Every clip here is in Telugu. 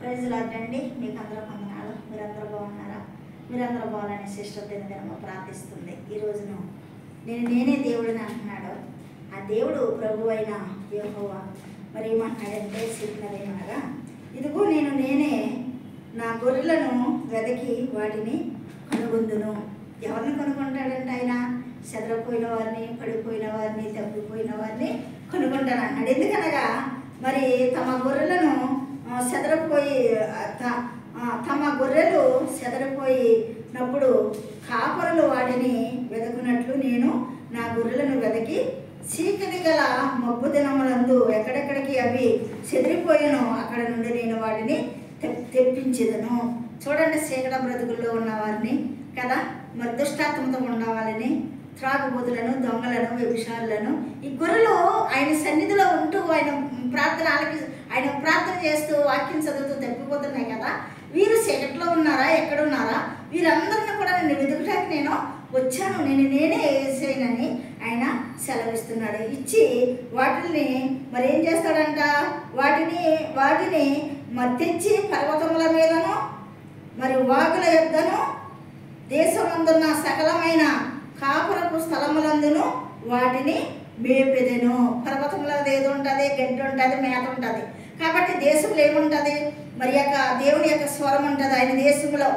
ప్రైజ్ లార్డ్ అండి. మీకు అందరూ వందనాలు. మీరందరూ బాగున్నారా? మీరందరూ బాగాలని సిస్టర్ దినదినము ప్రార్థిస్తుంది. ఈ రోజును నేనే దేవుడిని అంటున్నాడు. ఆ దేవుడు ప్రభు అయిన యెహోవా మరి ఏమంటున్నాడంటే, చెప్పినదేమనగా, ఇదిగో నేనే నా గొర్రెలను వెదకి వాటిని కనుగొందును. ఎవరిని కనుగొంటాడంటే ఆయన చెదరపోయిన వారిని, పడిపోయిన వారిని, తప్పిపోయిన వారిని కనుగొంటాను అన్నాడు. ఎందుకనగా మరి తమ గొర్రెలు చెదరిపోయినప్పుడు కాపరులు వాటిని వెదకున్నట్లు నేను నా గొర్రెలను వెదకి చీకటి గల మబ్బు దినములందు ఎక్కడెక్కడికి అవి చెదిరిపోయానో అక్కడ నుండి నేను వాటిని తెప్పించేదను. చూడండి, చీకట బ్రతుకుల్లో ఉన్న వారిని కదా, మరి దుష్టాత్మతో ఉన్న వాళ్ళని, త్రాగుబోతులను, దొంగలను, వ్యభిచారులను, ఈ గొర్రెలు ఆయన సన్నిధిలో ఉంటూ ఆయన ప్రార్థన చేస్తూ వాక్యం చదువుతూ తప్పిపోతున్నాయి కదా. వీరు చీకట్లో ఉన్నారా, ఎక్కడున్నారా, వీరందరినీ కూడా నేను వెతుకడానికి నేను వచ్చాను, నేనే వేసేయనని ఆయన సెలవిస్తున్నాడు. ఇచ్చి వాటిని మరి ఏం చేస్తాడంట, వాటిని మరి తెచ్చి పర్వతముల మీదను మరి వాగుల యొద్దను దేశమందున్న సకలమైన కాపురపు స్థలములందును వాటిని మేపెదెను. పర్వతంలో ఏది ఉంటుంది, గడ్డి ఉంటుంది, మేత ఉంటుంది. కాబట్టి దేశంలో ఏముంటుంది, మరి యొక్క దేవుని యొక్క స్వరం ఉంటుంది ఆయన దేశంలో.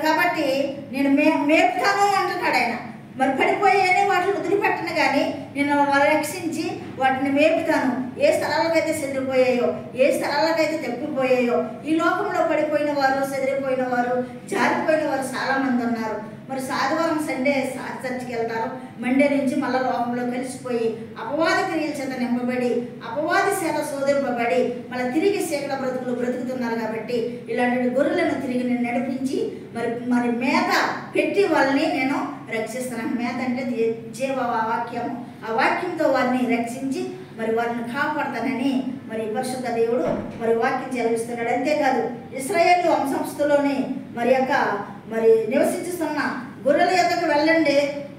కాబట్టి నేను మేపుతాను అంటున్నాడు ఆయన. మరి పడిపోయాయని వాటిని వదిలిపెట్టను, కానీ నేను రక్షించి వాటిని మేపుతాను. ఏ స్థలాలకైతే చెదిరిపోయాయో, ఏ స్థలాలకైతే తప్పిపోయాయో, ఈ లోకంలో పడిపోయిన వారు, చెదిరిపోయిన వారు, జారిపోయిన వారు చాలామంది ఉన్నారు. మరి ఆదివారం సండే చర్చికి వెళ్తారు, మండే నుంచి మళ్ళీ లోకంలో కలిసిపోయి అపవాది క్రియల చేత నింపబడి, అపవాది చేత శోధింపబడి మళ్ళీ తిరిగి చీకట బ్రతుకుతున్నారు. కాబట్టి ఇలాంటి గొర్రెలను తిరిగి నేను నడిపించి మరి మేత పెట్టి వాళ్ళని నేను రక్షిస్తున్నాను. మేత అంటే జీవ వాక్యము, ఆ వాక్యంతో వారిని రక్షించి మరి వారిని కాపాడతానని మరి పరిశుద్ధ దేవుడు మరి వాక్యం చదివిస్తున్నాడు. అంతేకాదు, ఇశ్రాయేలు వంశస్థులోని మరి నివసించుతున్న గొర్రెల యొద్దకు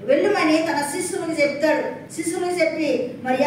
వెళ్ళమని తన శిష్యులకు చెప్తాడు. శిష్యులకు చెప్పి మరి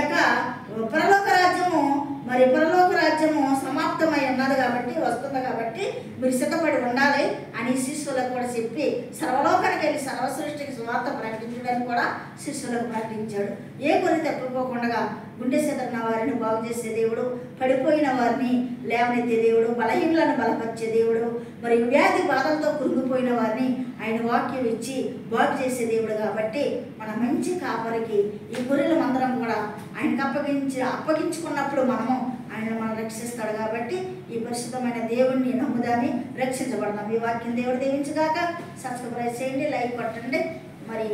పరలోక రాజ్యము సమాప్తమై ఉన్నది కాబట్టి, వస్తుంది కాబట్టి మీరు సిద్ధపడి ఉండాలి అని శిష్యులకు కూడా చెప్పి సర్వలోకానికి వెళ్ళి సర్వసృష్టికి సువార్త ప్రకటించడానికి కూడా శిష్యులకు ప్రకటించాడు. ఏ గొర్రె తప్పిపోకుండా గుండె చెదరిన వారిని బాగు చేసే దేవుడు, పడిపోయిన వారిని లేవనెత్తే దేవుడు, బలహీనులను బలపరిచే దేవుడు, మరి వ్యాధి బాధలతో కురిగిపోయిన వారిని ఆయన వాక్యం ఇచ్చి బాగు చేసే దేవుడు. కాబట్టి మన మంచి కాపరికి ఈ గొర్రెల మందరం కూడా ఆయనకు అప్పగించుకున్నప్పుడు మనం రక్షిస్తాడు. కాబట్టి ఈ పరిశుద్ధమైన దేవుడిని నమ్ముదాన్ని రక్షించబడదాం. ఈ వాక్యం దేవుడు దీవించుగాక. సబ్స్క్రైబ్ చేయండి, లైక్ కొట్టండి. మరి